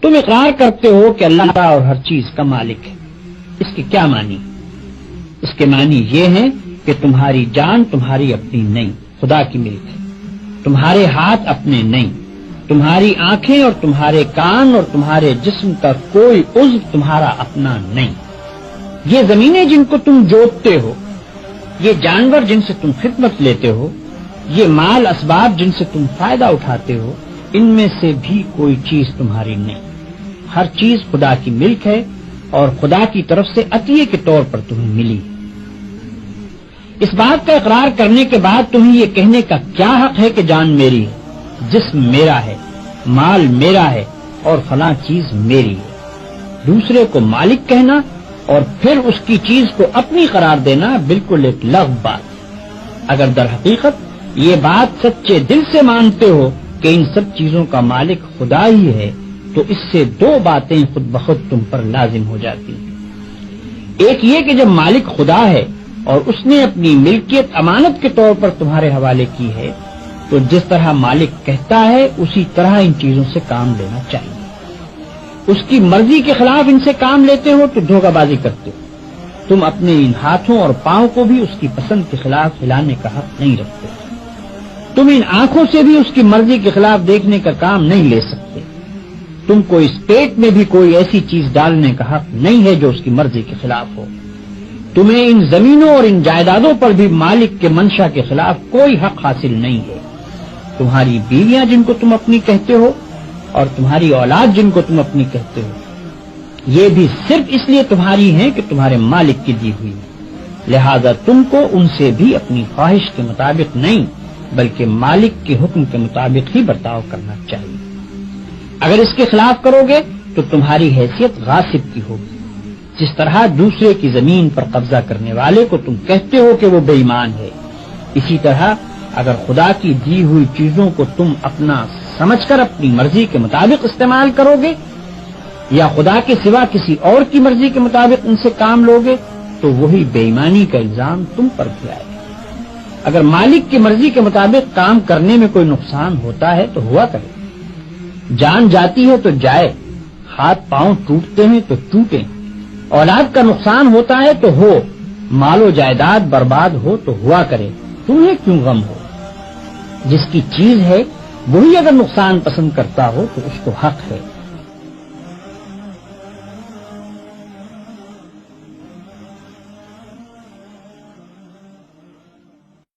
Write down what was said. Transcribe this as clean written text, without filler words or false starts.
تم اقرار کرتے ہو کہ اللہ تعالیٰ اور ہر چیز کا مالک ہے. اس کے کیا معنی؟ اس کے معنی یہ ہیں کہ تمہاری جان تمہاری اپنی نہیں، خدا کی ملک ہے. تمہارے ہاتھ اپنے نہیں، تمہاری آنکھیں اور تمہارے کان اور تمہارے جسم کا کوئی عضو تمہارا اپنا نہیں. یہ زمینیں جن کو تم جوتتے ہو، یہ جانور جن سے تم خدمت لیتے ہو، یہ مال اسباب جن سے تم فائدہ اٹھاتے ہو، ان میں سے بھی کوئی چیز تمہاری نہیں. ہر چیز خدا کی ملک ہے اور خدا کی طرف سے عطیے کے طور پر تمہیں ملی. اس بات کا اقرار کرنے کے بعد تمہیں یہ کہنے کا کیا حق ہے کہ جان میری ہے، جسم میرا ہے، مال میرا ہے اور فلاں چیز میری ہے؟ دوسرے کو مالک کہنا اور پھر اس کی چیز کو اپنی قرار دینا بالکل ایک لغو بات ہے. اگر در حقیقت یہ بات سچے دل سے مانتے ہو کہ ان سب چیزوں کا مالک خدا ہی ہے تو اس سے دو باتیں خود بخود تم پر لازم ہو جاتی ہیں. ایک یہ کہ جب مالک خدا ہے اور اس نے اپنی ملکیت امانت کے طور پر تمہارے حوالے کی ہے تو جس طرح مالک کہتا ہے اسی طرح ان چیزوں سے کام لینا چاہیے. اس کی مرضی کے خلاف ان سے کام لیتے ہو تو دھوکہ بازی کرتے ہو. تم اپنے ان ہاتھوں اور پاؤں کو بھی اس کی پسند کے خلاف ہلانے کا حق نہیں رکھتے. تم ان آنکھوں سے بھی اس کی مرضی کے خلاف دیکھنے کا کام نہیں لے سکتے. تم کو اس پیٹ میں بھی کوئی ایسی چیز ڈالنے کا حق نہیں ہے جو اس کی مرضی کے خلاف ہو. تمہیں ان زمینوں اور ان جائیدادوں پر بھی مالک کے منشا کے خلاف کوئی حق حاصل نہیں ہے. تمہاری بیویاں جن کو تم اپنی کہتے ہو اور تمہاری اولاد جن کو تم اپنی کہتے ہو، یہ بھی صرف اس لیے تمہاری ہیں کہ تمہارے مالک کی دی ہوئی. لہذا تم کو ان سے بھی اپنی خواہش کے مطابق نہیں بلکہ مالک کے حکم کے مطابق ہی برتاؤ کرنا چاہیے. اگر اس کے خلاف کرو گے تو تمہاری حیثیت غاصب کی ہوگی. جس طرح دوسرے کی زمین پر قبضہ کرنے والے کو تم کہتے ہو کہ وہ بے ایمان ہے، اسی طرح اگر خدا کی دی ہوئی چیزوں کو تم اپنا سمجھ کر اپنی مرضی کے مطابق استعمال کرو گے یا خدا کے سوا کسی اور کی مرضی کے مطابق ان سے کام لوگے تو وہی بے ایمانی کا الزام تم پر بھی آئے گا. اگر مالک کی مرضی کے مطابق کام کرنے میں کوئی نقصان ہوتا ہے تو ہوا کرے. جان جاتی ہے تو جائے، ہاتھ پاؤں ٹوٹتے ہیں تو ٹوٹیں، اولاد کا نقصان ہوتا ہے تو ہو، مال و جائیداد برباد ہو تو ہوا کرے. تمہیں کیوں غم ہو؟ جس کی چیز ہے وہی اگر نقصان پسند کرتا ہو تو اس کو حق ہے